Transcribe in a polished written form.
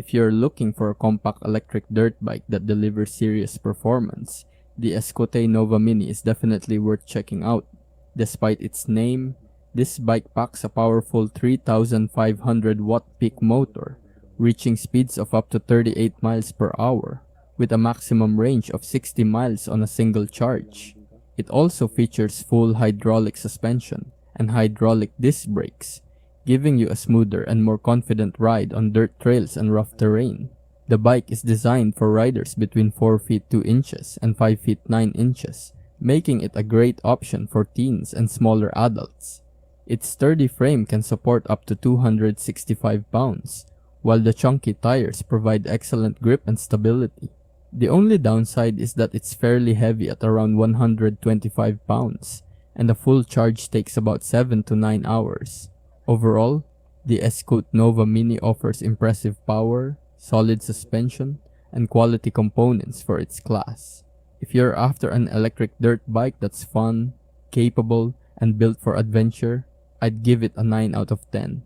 If you're looking for a compact electric dirt bike that delivers serious performance, the Eskute Nova Mini is definitely worth checking out. Despite its name, this bike packs a powerful 3,500 watt peak motor, reaching speeds of up to 38 miles per hour, with a maximum range of 60 miles on a single charge. It also features full hydraulic suspension and hydraulic disc brakes, giving you a smoother and more confident ride on dirt trails and rough terrain. The bike is designed for riders between 4 feet 2 inches and 5 feet 9 inches, making it a great option for teens and smaller adults. Its sturdy frame can support up to 265 pounds, while the chunky tires provide excellent grip and stability. The only downside is that it's fairly heavy at around 125 pounds, and a full charge takes about 7 to 9 hours. Overall, the Eskute Nova Mini offers impressive power, solid suspension, and quality components for its class. If you're after an electric dirt bike that's fun, capable, and built for adventure, I'd give it a 9 out of 10.